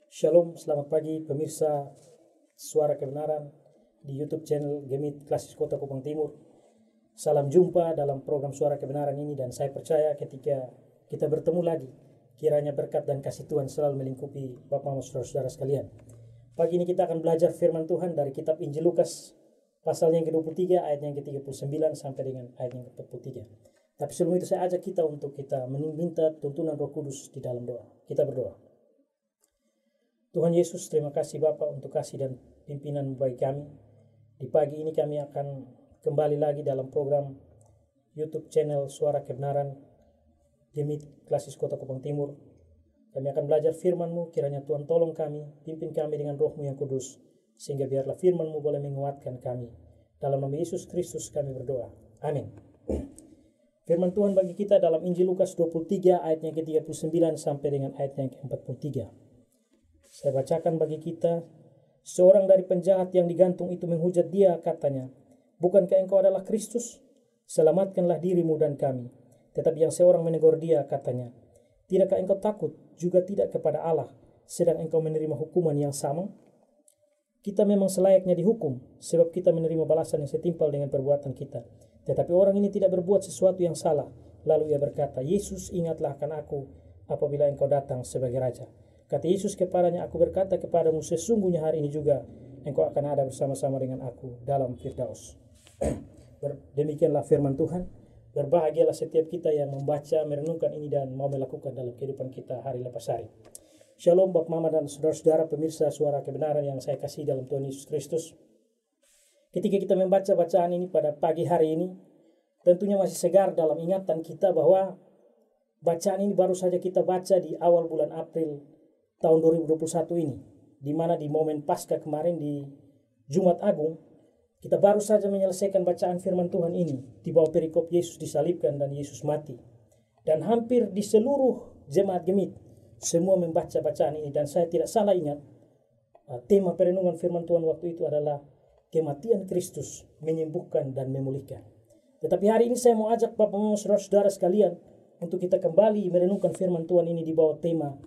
Shalom, selamat pagi pemirsa Suara Kebenaran di YouTube channel Gemit Klasis Kota Kupang Timur. Salam jumpa dalam program Suara Kebenaran ini, dan saya percaya ketika kita bertemu lagi, kiranya berkat dan kasih Tuhan selalu melingkupi Bapak Mama saudara-saudara sekalian. Pagi ini kita akan belajar firman Tuhan dari kitab Injil Lukas pasal yang ke-23 ayat yang ke-39 sampai dengan ayat yang ke-43. Tapi sebelum itu saya ajak kita untuk kita meminta tuntunan Roh Kudus di dalam doa. Kita berdoa. Tuhan Yesus, terima kasih Bapa untuk kasih dan pimpinan bagi kami. Di pagi ini kami akan kembali lagi dalam program YouTube channel Suara Kebenaran Gemit Klasis Kota Kupang Timur. Kami akan belajar firman-Mu, kiranya Tuhan tolong kami, pimpin kami dengan Roh-Mu yang kudus, sehingga biarlah firman-Mu boleh menguatkan kami. Dalam nama Yesus Kristus kami berdoa. Amin. Firman Tuhan bagi kita dalam Injil Lukas 23 ayat yang ke-39 sampai dengan ayat yang ke-43. Saya bacakan bagi kita. Seorang dari penjahat yang digantung itu menghujat dia, katanya, "Bukankah engkau adalah Kristus? Selamatkanlah dirimu dan kami." Tetapi yang seorang menegur dia, katanya, "Tidakkah engkau takut juga tidak kepada Allah, sedang engkau menerima hukuman yang sama? Kita memang selayaknya dihukum, sebab kita menerima balasan yang setimpal dengan perbuatan kita. Tetapi orang ini tidak berbuat sesuatu yang salah." Lalu ia berkata, "Yesus, ingatlah akan aku apabila engkau datang sebagai Raja." Kata Yesus kepadanya, "Aku berkata kepadamu, sesungguhnya hari ini juga engkau akan ada bersama-sama dengan aku dalam Firdaus." Demikianlah firman Tuhan. Berbahagialah setiap kita yang membaca, merenungkan ini dan mau melakukan dalam kehidupan kita hari lepas hari. Shalom Bapak Mama dan saudara-saudara pemirsa Suara Kebenaran yang saya kasih dalam Tuhan Yesus Kristus. Ketika kita membaca bacaan ini pada pagi hari ini, tentunya masih segar dalam ingatan kita bahwa bacaan ini baru saja kita baca di awal bulan April tahun 2021 ini, di mana di momen Paskah kemarin di Jumat Agung, kita baru saja menyelesaikan bacaan firman Tuhan ini di bawah perikop Yesus disalibkan dan Yesus mati. Dan hampir di seluruh jemaat Gemit semua membaca bacaan ini, dan saya tidak salah ingat, tema perenungan firman Tuhan waktu itu adalah kematian Kristus menyembuhkan dan memulihkan. Tetapi hari ini saya mau ajak Bapak-Bapak saudara-saudara sekalian untuk kita kembali merenungkan firman Tuhan ini di bawah tema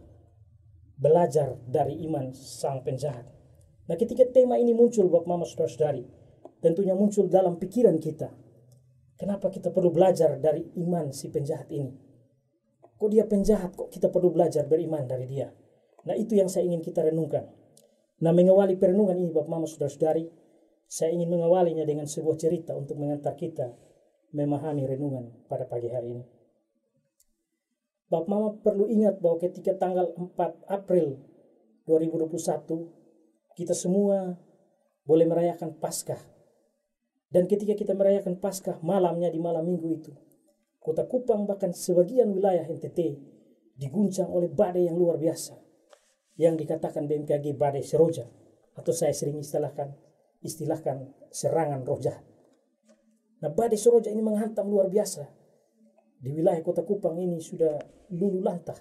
belajar dari iman sang penjahat. Nah, ketika tema ini muncul Bapak Mama saudara-saudari, tentunya muncul dalam pikiran kita, kenapa kita perlu belajar dari iman si penjahat ini? Kok dia penjahat, kok kita perlu belajar beriman dari dia? Nah, itu yang saya ingin kita renungkan. Nah, mengawali perenungan ini Bapak Mama saudara-saudari, saya ingin mengawalinya dengan sebuah cerita untuk mengantar kita memahami renungan pada pagi hari ini. Bapak Mama perlu ingat bahwa ketika tanggal 4 April 2021, kita semua boleh merayakan Paskah. Dan ketika kita merayakan Paskah, malamnya di malam minggu itu, Kota Kupang bahkan sebagian wilayah NTT diguncang oleh badai yang luar biasa, yang dikatakan BMKG badai seroja, atau saya sering istilahkan serangan roh jahat. Nah, badai seroja ini menghantam luar biasa. Di wilayah Kota Kupang ini sudah luluh lantah.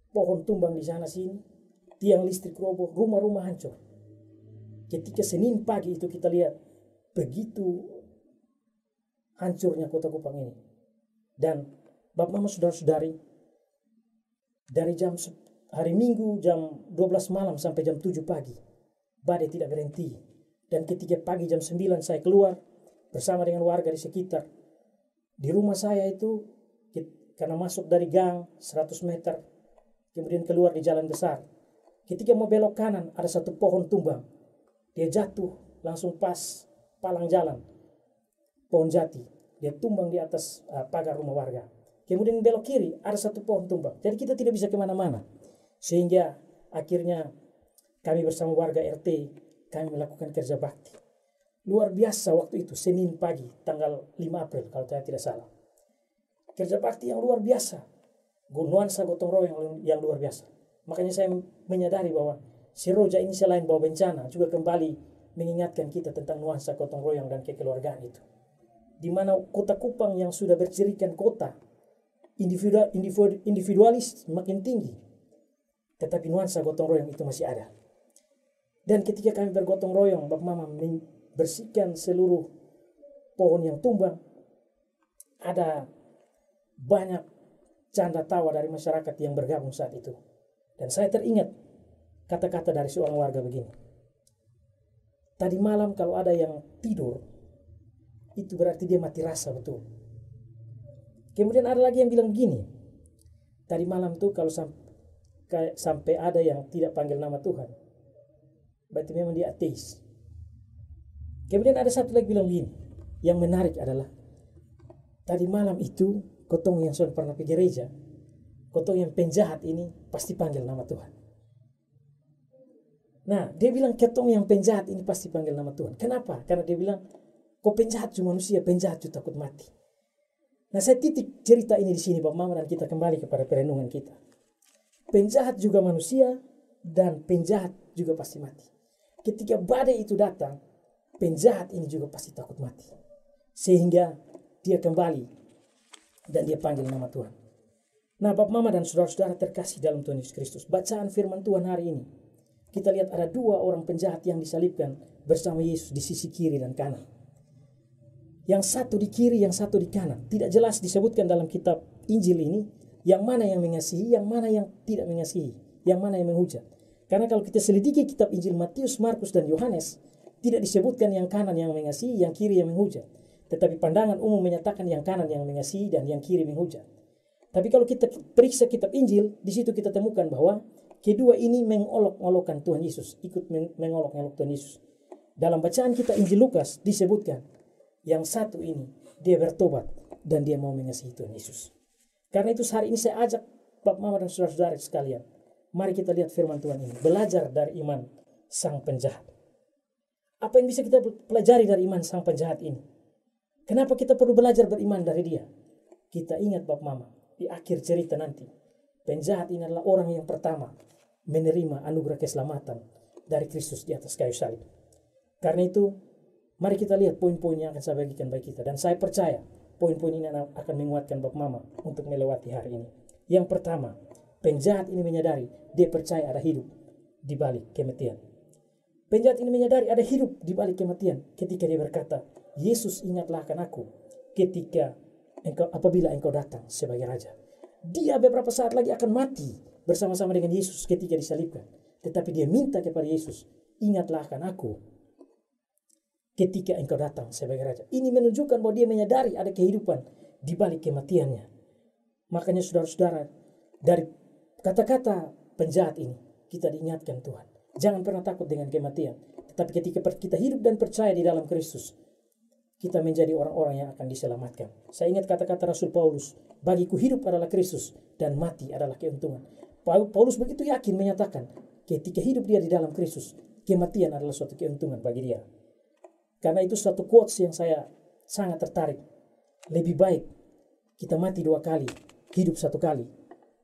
Pohon tumbang di sana sini, tiang listrik roboh, rumah-rumah hancur. Ketika Senin pagi itu kita lihat begitu hancurnya Kota Kupang ini. Dan Bapak Mama saudara-saudari, dari hari Minggu jam 12 malam sampai jam 7 pagi, badai tidak berhenti. Dan ketika pagi jam 9 saya keluar bersama dengan warga di sekitar. Di rumah saya itu, karena masuk dari gang 100 meter, kemudian keluar di jalan besar. Ketika mau belok kanan, ada satu pohon tumbang. Dia jatuh langsung pas palang jalan, pohon jati. Dia tumbang di atas pagar rumah warga. Kemudian belok kiri, ada satu pohon tumbang. Jadi kita tidak bisa kemana-mana. Sehingga akhirnya kami bersama warga RT, kami melakukan kerja bakti. Luar biasa waktu itu, Senin pagi, tanggal 5 April kalau saya tidak salah. Kerja bakti yang luar biasa. Nuansa gotong royong yang luar biasa. Makanya saya menyadari bahwa si Roja ini selain bawa bencana, juga kembali mengingatkan kita tentang nuansa gotong royong dan kekeluargaan itu. Di mana Kota Kupang yang sudah bercirikan kota individualis makin tinggi, tetapi nuansa gotong royong itu masih ada. Dan ketika kami bergotong royong, Bapak Mama bersihkan seluruh pohon yang tumbang, ada banyak canda tawa dari masyarakat yang bergabung saat itu. Dan saya teringat kata-kata dari seorang warga begini. Tadi malam kalau ada yang tidur, itu berarti dia mati rasa betul. Kemudian ada lagi yang bilang begini. Tadi malam tuh kalau sampai ada yang tidak panggil nama Tuhan, berarti memang dia ateis. Kemudian ada satu lagi bilang begini. Yang menarik adalah tadi malam itu kotong yang sudah pernah pergi gereja, kotong yang penjahat ini pasti panggil nama Tuhan. Nah, dia bilang ketong yang penjahat ini pasti panggil nama Tuhan. Kenapa? Karena dia bilang, kau penjahat cuma manusia, penjahat juga takut mati. Nah, saya titik cerita ini di sini, Bapak Mama, dan kita kembali kepada perenungan kita. Penjahat juga manusia, dan penjahat juga pasti mati. Ketika badai itu datang, penjahat ini juga pasti takut mati. Sehingga dia kembali, dan dia panggil nama Tuhan. Nah, Bapak Mama dan saudara-saudara terkasih dalam Tuhan Yesus Kristus, bacaan firman Tuhan hari ini, kita lihat ada dua orang penjahat yang disalibkan bersama Yesus di sisi kiri dan kanan. Yang satu di kiri, yang satu di kanan. Tidak jelas disebutkan dalam kitab Injil ini yang mana yang mengasihi, yang mana yang tidak mengasihi, yang mana yang menghujat. Karena kalau kita selidiki kitab Injil Matius, Markus, dan Yohanes, tidak disebutkan yang kanan yang mengasihi, yang kiri yang menghujat. Tetapi pandangan umum menyatakan yang kanan yang mengasihi dan yang kiri menghujat. Tapi kalau kita periksa kitab Injil, di situ kita temukan bahwa kedua ini mengolok-olokkan Tuhan Yesus, ikut mengolok-olok Tuhan Yesus. Dalam bacaan kita Injil Lukas disebutkan yang satu ini dia bertobat dan dia mau mengasihi Tuhan Yesus. Karena itu hari ini saya ajak Bapak Mama dan saudara-saudara sekalian, mari kita lihat firman Tuhan ini, belajar dari iman sang penjahat. Apa yang bisa kita pelajari dari iman sang penjahat ini? Kenapa kita perlu belajar beriman dari dia? Kita ingat Bapak Mama, di akhir cerita nanti, penjahat ini adalah orang yang pertama menerima anugerah keselamatan dari Kristus di atas kayu salib. Karena itu, mari kita lihat poin-poin yang akan saya bagikan bagi kita. Dan saya percaya poin-poin ini akan menguatkan Bapak Mama untuk melewati hari ini. Yang pertama, penjahat ini menyadari dia percaya ada hidup di balik kematian. Penjahat ini menyadari ada hidup di balik kematian ketika dia berkata, Yesus, ingatlah akan aku apabila engkau datang sebagai Raja. Dia beberapa saat lagi akan mati bersama-sama dengan Yesus ketika disalibkan. Tetapi dia minta kepada Yesus, ingatlah akan aku ketika engkau datang sebagai Raja. Ini menunjukkan bahwa dia menyadari ada kehidupan di balik kematiannya. Makanya saudara-saudara, dari kata-kata penjahat ini, kita diingatkan Tuhan. Jangan pernah takut dengan kematian. Tetapi ketika kita hidup dan percaya di dalam Kristus, kita menjadi orang-orang yang akan diselamatkan. Saya ingat kata-kata Rasul Paulus, bagiku hidup adalah Kristus dan mati adalah keuntungan. Paulus begitu yakin menyatakan, ketika hidup dia di dalam Kristus, kematian adalah suatu keuntungan bagi dia. Karena itu suatu quotes yang saya sangat tertarik. Lebih baik kita mati 2 kali, hidup 1 kali,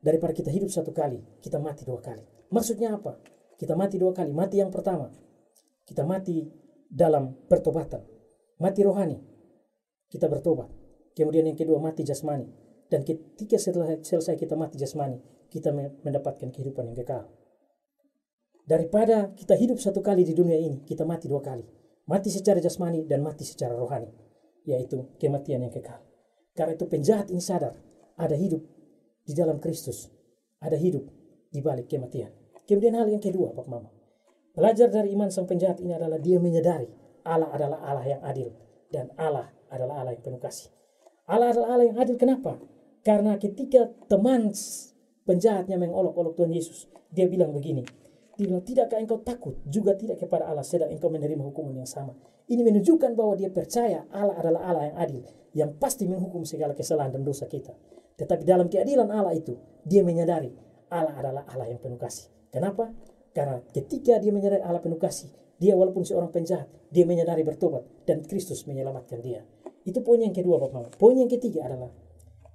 daripada kita hidup 1 kali, kita mati 2 kali. Maksudnya apa? Kita mati 2 kali. Mati yang pertama, kita mati dalam pertobatan. Mati rohani, kita bertobat. Kemudian yang kedua, mati jasmani. Dan ketika selesai kita mati jasmani, kita mendapatkan kehidupan yang kekal. Daripada kita hidup 1 kali di dunia ini, kita mati 2 kali. Mati secara jasmani dan mati secara rohani, yaitu kematian yang kekal. Karena itu penjahat ini sadar, ada hidup di dalam Kristus, ada hidup di balik kematian. Kemudian hal yang kedua, Bapak Mama, belajar dari iman sang penjahat ini adalah dia menyadari Allah adalah Allah yang adil dan Allah adalah Allah yang penuh kasih. Allah adalah Allah yang adil. Kenapa? Karena ketika teman penjahatnya mengolok-olok Tuhan Yesus, dia bilang begini, dia bilang, tidakkah engkau takut juga tidak kepada Allah sedang engkau menerima hukuman yang sama? Ini menunjukkan bahwa dia percaya Allah adalah Allah yang adil, yang pasti menghukum segala kesalahan dan dosa kita. Tetapi dalam keadilan Allah itu, dia menyadari Allah adalah Allah yang penuh kasih. Kenapa? Karena ketika dia menyadari Allah penuh kasih, dia walaupun seorang penjahat, dia menyadari bertobat dan Kristus menyelamatkan dia. Itu poin yang kedua, Bapak Mama. Poin yang ketiga adalah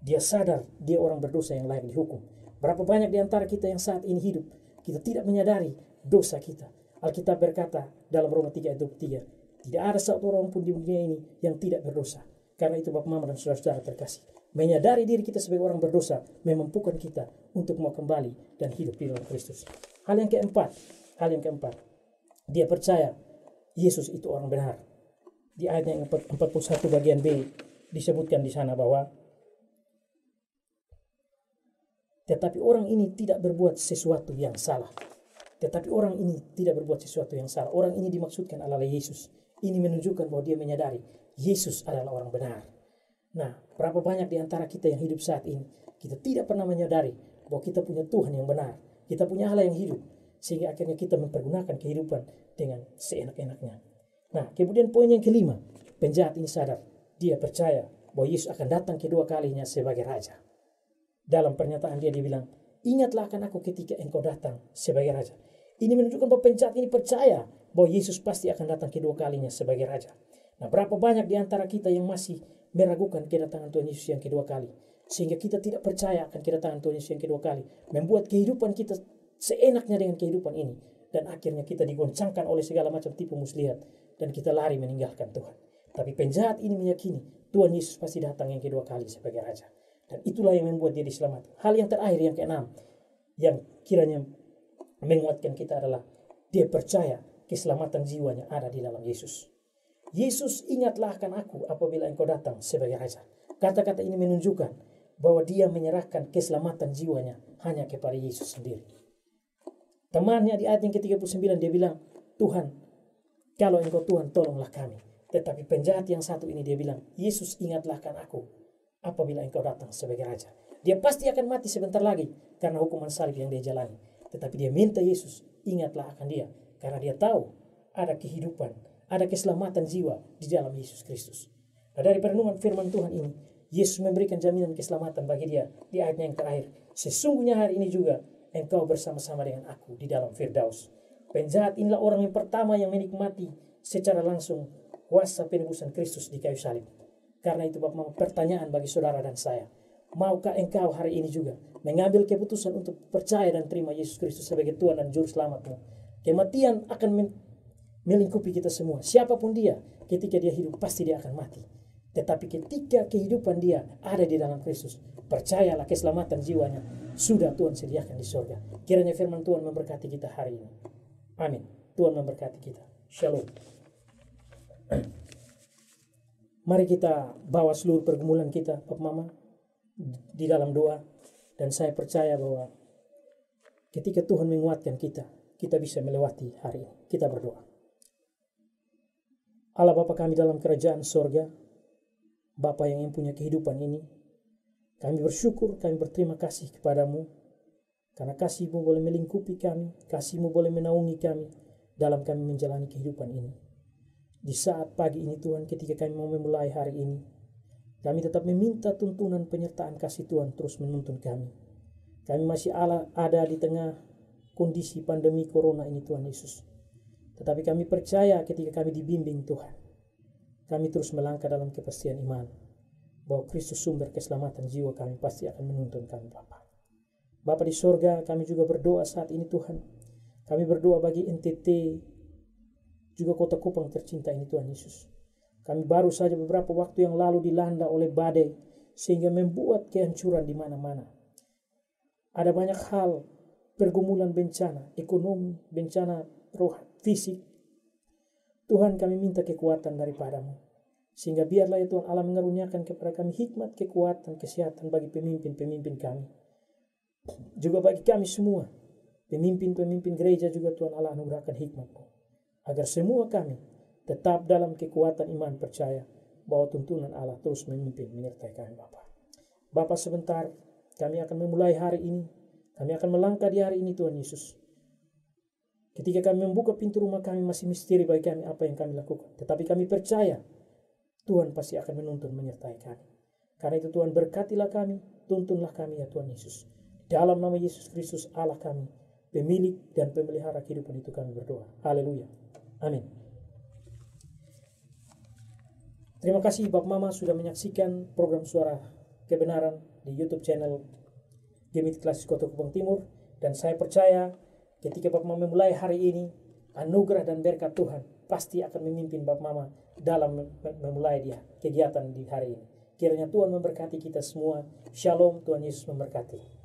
dia sadar dia orang berdosa yang layak dihukum. Berapa banyak di antara kita yang saat ini hidup, kita tidak menyadari dosa kita. Alkitab berkata dalam Roma 3 ayat 23, tidak ada satu orang pun di dunia ini yang tidak berdosa. Karena itu Bapak Mama dan saudara-saudara terkasih, menyadari diri kita sebagai orang berdosa memampukan kita untuk mau kembali dan hidup di dalam Kristus. Hal yang keempat, dia percaya Yesus itu orang benar. Di ayat yang 41 bagian B disebutkan di sana bahwa tetapi orang ini tidak berbuat sesuatu yang salah. Tetapi orang ini tidak berbuat sesuatu yang salah. Orang ini dimaksudkan adalah Yesus. Ini menunjukkan bahwa dia menyadari Yesus adalah orang benar. Nah, berapa banyak di antara kita yang hidup saat ini, kita tidak pernah menyadari bahwa kita punya Tuhan yang benar. Kita punya Allah yang hidup. Sehingga akhirnya kita mempergunakan kehidupan dengan seenak-enaknya. Nah, kemudian poin yang kelima, penjahat ini sadar. Dia percaya bahwa Yesus akan datang kedua kalinya sebagai Raja. Dalam pernyataan dia bilang, ingatlah akan aku ketika engkau datang sebagai Raja. Ini menunjukkan bahwa penjahat ini percaya bahwa Yesus pasti akan datang kedua kalinya sebagai Raja. Nah, berapa banyak di antara kita yang masih meragukan kedatangan Tuhan Yesus yang kedua kali. Sehingga kita tidak percaya akan kedatangan Tuhan Yesus yang kedua kali. Membuat kehidupan kita seenaknya dengan kehidupan ini. Dan akhirnya kita digoncangkan oleh segala macam tipu muslihat. Dan kita lari meninggalkan Tuhan. Tapi penjahat ini meyakini Tuhan Yesus pasti datang yang kedua kali sebagai Raja. Dan itulah yang membuat dia diselamatkan. Hal yang terakhir, yang keenam, yang kiranya menguatkan kita adalah dia percaya keselamatan jiwanya ada di dalam Yesus. Yesus, ingatlah akan aku apabila engkau datang sebagai Raja. Kata-kata ini menunjukkan bahwa dia menyerahkan keselamatan jiwanya hanya kepada Yesus sendiri. Temannya di ayat yang ke-39 dia bilang, Tuhan, kalau engkau Tuhan, tolonglah kami. Tetapi penjahat yang satu ini dia bilang, Yesus, ingatlah akan aku apabila engkau datang sebagai Raja. Dia pasti akan mati sebentar lagi karena hukuman salib yang dia jalani. Tetapi dia minta Yesus, ingatlah akan dia. Karena dia tahu ada kehidupan, ada keselamatan jiwa di dalam Yesus Kristus. Nah, dari perenungan firman Tuhan ini, Yesus memberikan jaminan keselamatan bagi dia di ayatnya yang terakhir. Sesungguhnya hari ini juga engkau bersama-sama dengan aku di dalam Firdaus. Penjahat inilah orang yang pertama yang menikmati secara langsung kuasa penebusan Kristus di kayu salib. Karena itu Bapak, pertanyaan bagi saudara dan saya. Maukah engkau hari ini juga mengambil keputusan untuk percaya dan terima Yesus Kristus sebagai Tuhan dan Juru Selamatmu? Kematian akan melingkupi kita semua. Siapapun dia, ketika dia hidup pasti dia akan mati. Tetapi ketika kehidupan dia ada di dalam Kristus, percayalah keselamatan jiwanya sudah Tuhan sediakan di surga. Kiranya firman Tuhan memberkati kita hari ini. Amin. Tuhan memberkati kita. Shalom. Mari kita bawa seluruh pergumulan kita, Bapak Mama, di dalam doa. Dan saya percaya bahwa ketika Tuhan menguatkan kita, kita bisa melewati hari ini. Kita berdoa. Allah Bapa kami dalam kerajaan sorga, Bapa yang mempunyai kehidupan ini, kami bersyukur, kami berterima kasih kepadamu, karena kasih-Mu boleh melingkupi kami, kasih-Mu boleh menaungi kami dalam kami menjalani kehidupan ini. Di saat pagi ini Tuhan, ketika kami mau memulai hari ini, kami tetap meminta tuntunan penyertaan kasih Tuhan terus menuntun kami. Kami masih ada di tengah kondisi pandemi corona ini Tuhan Yesus. Tetapi kami percaya ketika kami dibimbing Tuhan, kami terus melangkah dalam kepastian iman, bahwa Kristus sumber keselamatan jiwa kami pasti akan menuntun kami Bapa. Bapa di sorga, kami juga berdoa saat ini Tuhan. Kami berdoa bagi NTT, juga kota Kupang tercinta ini Tuhan Yesus. Kami baru saja beberapa waktu yang lalu dilanda oleh badai sehingga membuat kehancuran di mana-mana. Ada banyak hal, pergumulan bencana, ekonomi, bencana roh, fisik. Tuhan kami minta kekuatan daripada-Mu. Sehingga biarlah ya Tuhan Allah mengaruniakan kepada kami hikmat, kekuatan, kesehatan bagi pemimpin-pemimpin kami. Juga bagi kami semua, pemimpin-pemimpin gereja juga Tuhan Allah anugerahkan hikmat-Mu. Agar semua kami tetap dalam kekuatan iman percaya bahwa tuntunan Allah terus memimpin menyertai kami Bapa. Bapa sebentar kami akan memulai hari ini. Kami akan melangkah di hari ini Tuhan Yesus. Ketika kami membuka pintu rumah kami masih misteri bagi kami apa yang kami lakukan. Tetapi kami percaya Tuhan pasti akan menuntun menyertai kami. Karena itu Tuhan berkatilah kami, tuntunlah kami ya Tuhan Yesus. Dalam nama Yesus Kristus Allah kami, pemilik dan pemelihara kehidupan itu kami berdoa. Haleluya. Amin. Terima kasih Bapak Mama sudah menyaksikan program Suara Kebenaran di YouTube channel Gemit Klasis Kota Kupang Timur. Dan saya percaya ketika Bapak Mama memulai hari ini, anugerah dan berkat Tuhan pasti akan memimpin Bapak Mama dalam memulai dia kegiatan di hari ini. Kiranya Tuhan memberkati kita semua. Shalom, Tuhan Yesus memberkati.